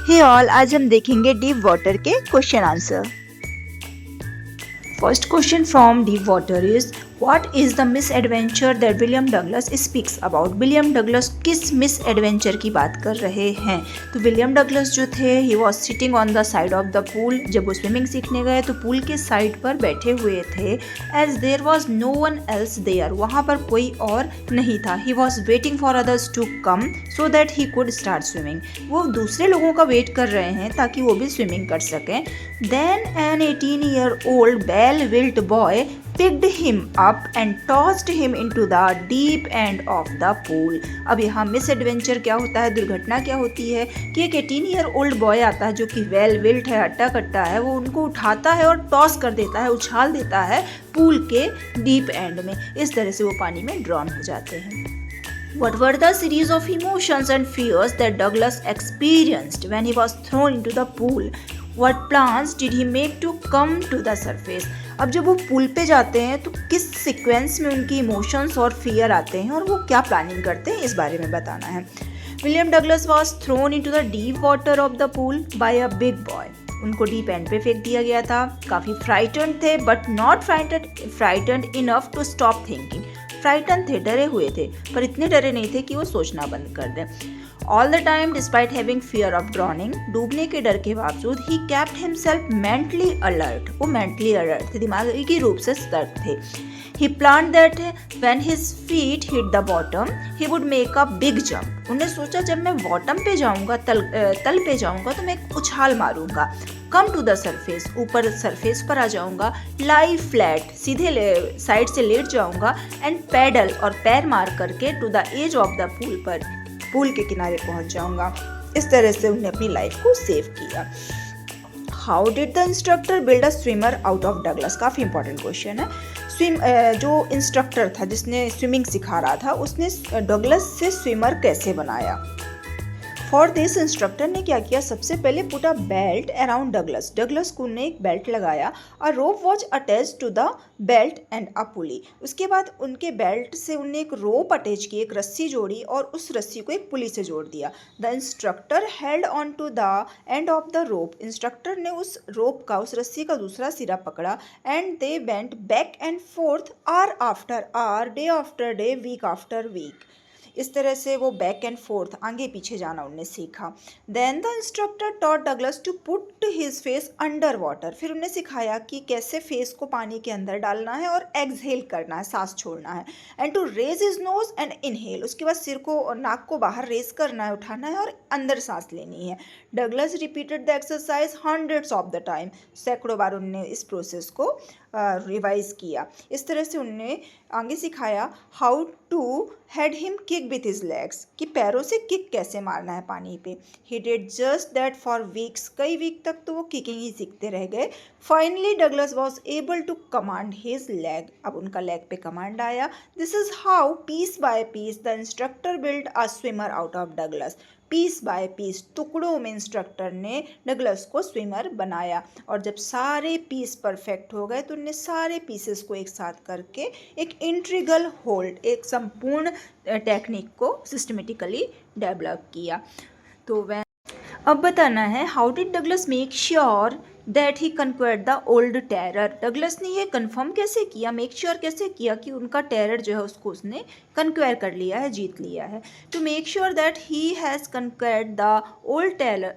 हे all, आज हम देखेंगे डीप वाटर के question answer. First question from deep water is what is the miss adventure that William Douglas speaks about. William Douglas किस miss adventure की बात कर रहे हैं? तो विलियम डगलस जो थे he was sitting on the side of the pool. जब वो स्विमिंग सीखने गए तो पूल के साइड पर बैठे हुए थे। As there was no one else there, वहाँ पर कोई और नहीं था। He was waiting for others to come so that he could start swimming. वो दूसरे लोगों का वेट कर रहे हैं ताकि वो भी स्विमिंग कर सकें। Then an 18-year-old well-built boy picked him up and tossed him into the deep end of the pool। अब यहाँ मिस एडवेंचर क्या होता है, दुर्घटना क्या होती है कि एक 18-year-old बॉय आता है जो कि वेल बिल्ट है, हट्टा कट्टा है, वो उनको उठाता है और टॉस कर देता है, उछाल देता है पूल के डीप एंड में। इस तरह से वो पानी में ड्रॉन हो जाते हैं। What were the series of emotions and fears that Douglas experienced when he was thrown into the pool? What plans did he make to come to the surface? अब जब वो पूल पे जाते हैं तो किस सीक्वेंस में उनकी इमोशंस और फियर आते हैं और वो क्या प्लानिंग करते हैं, इस बारे में बताना है। William Douglas was thrown into the deep water of the pool by a big boy. उनको डीप एंड पे फेंक दिया गया था। काफ़ी फ्राइटन्ड थे but not frightened enough to stop thinking. Frighten थे, डरे हुए थे, पर इतने डरे नहीं थे कि वो सोचना बंद कर दें। All the time despite having fear of drowning, डूबने के डर के बावजूद he kept himself mentally alert. वो मेंटली अलर्ट थे, दिमागी रूप से सतर्क थे। He planned that when his feet hit the bottom, he would make a big jump। उन्हें सोचा जब मैं बॉटम पे जाऊंगा, तल पे जाऊंगा तो मैं एक उछाल मारूंगा। कम टू द सरफेस, ऊपर सरफेस पर आ जाऊंगा। लाई फ्लैट, सीधे साइड से लेट जाऊंगा। एंड पैडल, और पैर मार करके to the edge of the pool, पर पूल के किनारे पहुंच जाऊंगा। इस तरह से उन्हें अपनी लाइफ को सेव किया। How did the instructor build a swimmer out of Douglas? काफ़ी इंपॉर्टेंट क्वेश्चन है। जो इंस्ट्रक्टर था जिसने स्विमिंग सिखा रहा था, उसने डगलस से स्विमर कैसे बनाया? फॉर दिस इंस्ट्रक्टर ने क्या किया, सबसे पहले put a belt around Douglas. Douglas को ने एक बेल्ट लगाया। A rope was attach to the belt and a pulley. उसके बाद उनके बेल्ट से उनने एक रोप अटैच की, एक रस्सी जोड़ी और उस रस्सी को एक पुली से जोड़ दिया। The instructor held on to the end of the rope. Instructor ने उस रोप का, उस रस्सी का दूसरा सिरा पकड़ा। And they went back and forth hour after hour, day after day, week after week. इस तरह से वो बैक एंड फोर्थ, आगे पीछे जाना उन्हें सीखा। Then the instructor taught Douglas to put his face under water. फिर उन्हें सिखाया कि कैसे फेस को पानी के अंदर डालना है और एक्सहेल करना है, सांस छोड़ना है। And to raise his nose and inhale, उसके बाद सिर को और नाक को बाहर रेज करना है, उठाना है और अंदर सांस लेनी है। Douglas repeated the exercise hundreds of the time. सैकड़ों बार उन्होंने इस प्रोसेस को रिवाइज किया। इस तरह से उन्होंने आगे सिखाया how to had him kick with his legs, कि पैरों से किक कैसे मारना है पानी पे। He did just that for weeks, कई वीक तक तो वो किकिंग ही सीखते रह गए। Finally Douglas was able to command his leg, अब उनका लेग पे कमांड आया। This is how piece by piece the instructor build a swimmer out of Douglas. Piece by piece, टुकड़ों में इंस्ट्रक्टर ने डगलस को स्विमर बनाया। और जब सारे पीस परफेक्ट हो गए तो उन्होंने सारे पीसेस को एक साथ करके एक इंट्रीगल होल्ड, एक संपूर्ण टेक्निक को सिस्टमेटिकली डेवलप किया। तो वह अब बताना है how did Douglas make sure that he conquered the old terror. Douglas ने ये कन्फर्म कैसे किया, मेक श्योर कैसे किया कि उनका टेरर जो है उसको उसने कन्क्वेयर कर लिया है, जीत लिया है। To make sure that he has conquered the old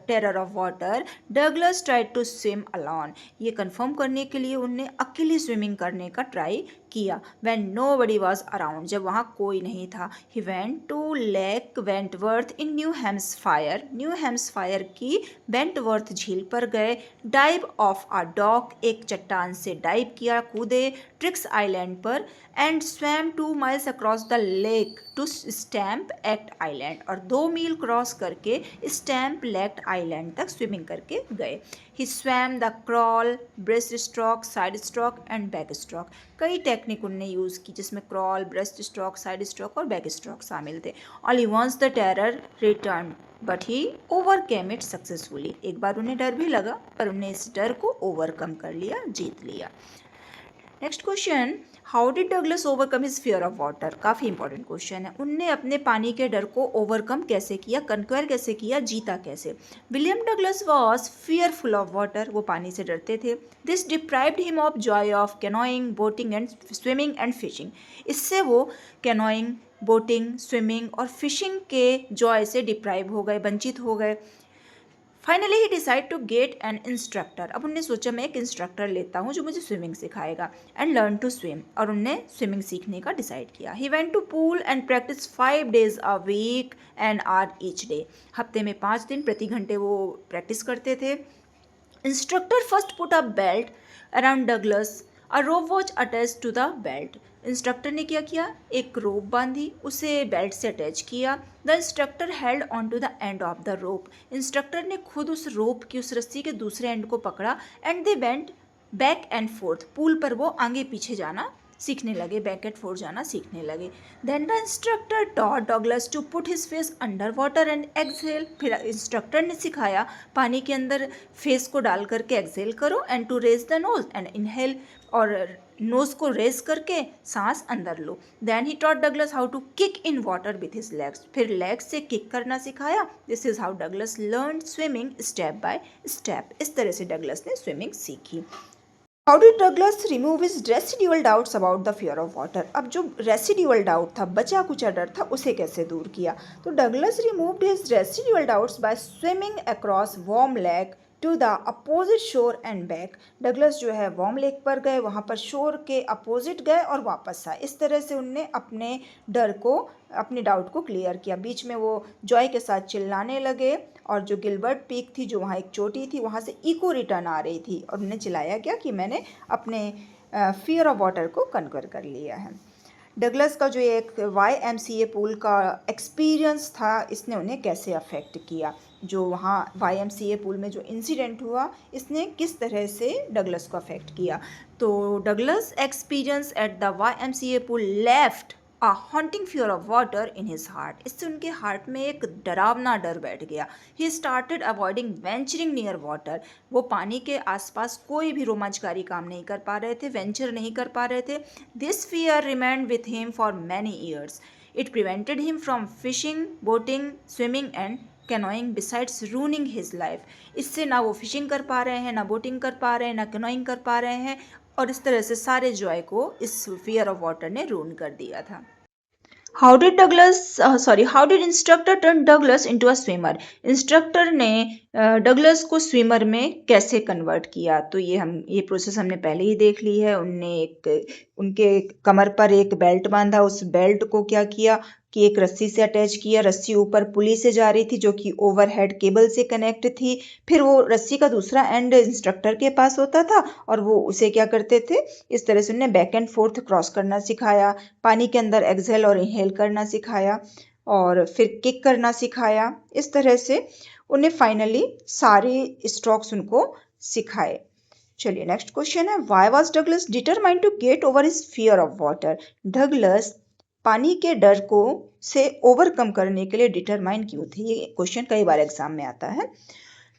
terror of water, Douglas tried to swim alone. ये कन्फर्म करने के लिए उनने अकेले स्विमिंग करने का ट्राई किया। व्हेन नोबडी वाज अराउंड, जब वहाँ कोई नहीं था। He went to Lake Wentworth in New Hampshire, New Hampshire की वेंटवर्थ झील पर गए। डाइव ऑफ अ डॉक, एक चट्टान से डाइव किया, कूदे ट्रिक्स आइलैंड पर। And swam 2 miles across the lake to Stamp Act Island, और 2 मील क्रॉस करके स्टैम्प लेक आइलैंड तक स्विमिंग करके गए। He swam the crawl, breast stroke, side stroke and back stroke. कई टेक्निक उनने यूज़ की जिसमें crawl, breast stroke, side stroke और बैक स्ट्रोक शामिल थे। Only once the terror return but he overcame it successfully. एक बार उन्हें डर भी लगा पर उन्हें इस डर को ओवरकम कर लिया, जीत लिया। Next question, how did Douglas overcome his fear of water, काफ़ी इंपॉर्टेंट क्वेश्चन है। उनने अपने पानी के डर को ओवरकम कैसे किया, कन्क्वायर कैसे किया, जीता कैसे। William Douglas was fearful of water, वो पानी से डरते थे। This deprived him of joy of canoeing, boating and swimming and fishing. इससे वो कैनोइंग, बोटिंग, स्विमिंग और फिशिंग के जॉय से डिप्राइव हो गए, वंचित हो गए। Finally he decide to get an instructor. अब उनने सोचा मैं एक इंस्ट्रक्टर लेता हूँ जो मुझे स्विमिंग सिखाएगा, एंड लर्न टू स्विम, और उनने स्विमिंग सीखने का डिसाइड किया। He went to pool and practice 5 days a week and hour each day. हफ्ते में 5 दिन प्रति घंटे वो प्रैक्टिस करते थे। Instructor first put a belt around Douglas, a rope was attach to the belt. Instructor ने क्या किया, एक रोप बांधी, उसे बेल्ट से अटैच किया। The instructor held on to the end of the rope. Instructor ने खुद उस रोप की, उस रस्सी के दूसरे एंड को पकड़ा, and they went back and fourth. Pool पर वो आगे पीछे जाना सीखने लगे, बैक एंड फोर्थ जाना सीखने लगे। Then the instructor taught Douglas to put his face under water and exhale. फिर इंस्ट्रक्टर ने सिखाया पानी के अंदर फेस को डाल करके एक्सहेल करो, and to raise the nose and inhale, और नोज को रेज करके सांस अंदर लो। Then he taught Douglas how to kick in water with his legs. फिर लेग्स से किक करना सिखाया। This is how Douglas learn swimming step by step. इस तरह से डगलस ने स्विमिंग सीखी। How did Douglas remove his residual doubts about the fear of water. अब जो रेसिड्यूअल डाउट था, बचा कुचा डर था, उसे कैसे दूर किया। तो Douglas removed his residual doubts by swimming across Warm Lake to the opposite shore and back. Douglas जो है वार्म लेक पर गए, वहाँ पर शोर के अपोजिट गए और वापस आए। इस तरह से उनने अपने डर को, अपने डाउट को क्लियर किया। बीच में वो जॉय के साथ चिल्लाने लगे, और जो गिलबर्ट पीक थी, जो वहाँ एक चोटी थी, वहाँ से इको रिटर्न आ रही थी, और उन्होंने चिल्लाया क्या कि मैंने अपने फियर ऑफ वाटर को कन्कर कर लिया है। डगलस का जो एक YMCA पूल का एक्सपीरियंस था, इसने उन्हें कैसे अफेक्ट किया। जो वहाँ YMCA पूल में जो इंसिडेंट हुआ, इसने किस तरह से डगलस को अफेक्ट किया। तो Douglas experience at the YMCA pool left a haunting fear of water in his heart. इससे उनके हार्ट में एक डरावना डर बैठ गया। He started avoiding venturing near water. वो पानी के आसपास कोई भी रोमांचकारी काम नहीं कर पा रहे थे, वेंचर नहीं कर पा रहे थे। This fear remained with him for many years. It prevented him from fishing, boating, swimming and canoeing besides ruining his life. इससे ना वो फिशिंग कर पा रहे हैं, ना बोटिंग कर पा रहे हैं, ना कैनोइंग कर पा रहे हैं, और इस तरह से सारे जॉय को इस फियर ऑफ वाटर ने रून कर दिया था। How did instructor turn Douglas into a swimmer. Instructor ने डगलस को स्विमर में कैसे कन्वर्ट किया। तो ये प्रोसेस हमने पहले ही देख ली है। उनके कमर पर एक बेल्ट बांधा, उस बेल्ट को क्या किया कि एक रस्सी से अटैच किया। रस्सी ऊपर पुली से जा रही थी जो कि ओवरहेड केबल से कनेक्ट थी। फिर वो रस्सी का दूसरा एंड इंस्ट्रक्टर के पास होता था, और वो उसे क्या करते थे, इस तरह से उन्हें बैक एंड फोर्थ क्रॉस करना सिखाया, पानी के अंदर एक्सहेल और इनहेल करना सिखाया, और फिर किक करना सिखाया। इस तरह से उन्हें फाइनली सारे स्ट्रोक्स उनको सिखाए। चलिए नेक्स्ट क्वेश्चन है, why was Douglas determined to get over his fear of water. Douglas पानी के डर को से ओवरकम करने के लिए डिटरमाइन क्यों थे। ये क्वेश्चन कई बार एग्जाम में आता है।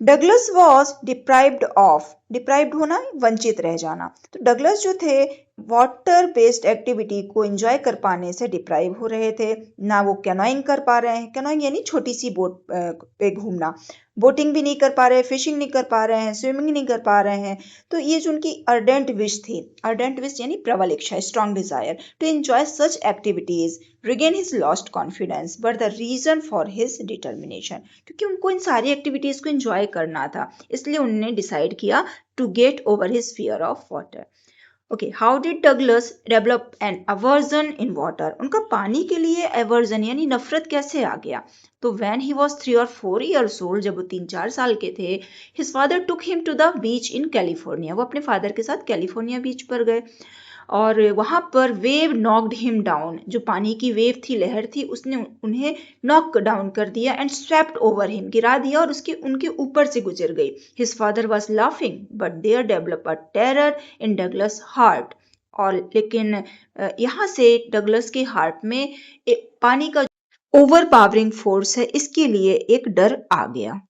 डगलस वॉज डिप्राइव्ड होना, वंचित रह जाना। तो डगलस जो थे वाटर बेस्ड एक्टिविटी को एंजॉय कर पाने से डिप्राइव हो रहे थे। ना वो कैनोइंग कर पा रहे हैं, कैनोइंग यानी छोटी सी बोट पे घूमना, बोटिंग भी नहीं कर पा रहे, फिशिंग नहीं कर पा रहे हैं, स्विमिंग नहीं कर पा रहे हैं। तो ये जो उनकी अर्डेंट विश थी, अर्डेंट विश यानी प्रबल इच्छा, strong desire to enjoy such activities regain his lost confidence but the reason for his determination. क्योंकि उनको इन सारी एक्टिविटीज को एंजॉय करना था, इसलिए उन्होंने डिसाइड किया to get over his fear of water. Okay, how did Douglas develop an aversion in water. उनका पानी के लिए एवर्जन यानी नफरत कैसे आ गया। तो when he was 3 or 4 years old, जब वो 3-4 साल के थे, his father took him to the beach in California. वो अपने फादर के साथ कैलिफोर्निया बीच पर गए, और वहाँ पर वेव नॉक्ड हिम डाउन। जो पानी की वेव थी, लहर थी, उसने उन्हें नॉक डाउन कर दिया एंड स्वेप्ट ओवर हिम, गिरा दिया और उनके ऊपर से गुजर गई। His father was laughing but there develop a terror in Douglas heart. और लेकिन यहाँ से डगलस के हार्ट में पानी का ओवर पावरिंग फोर्स है, इसके लिए एक डर आ गया।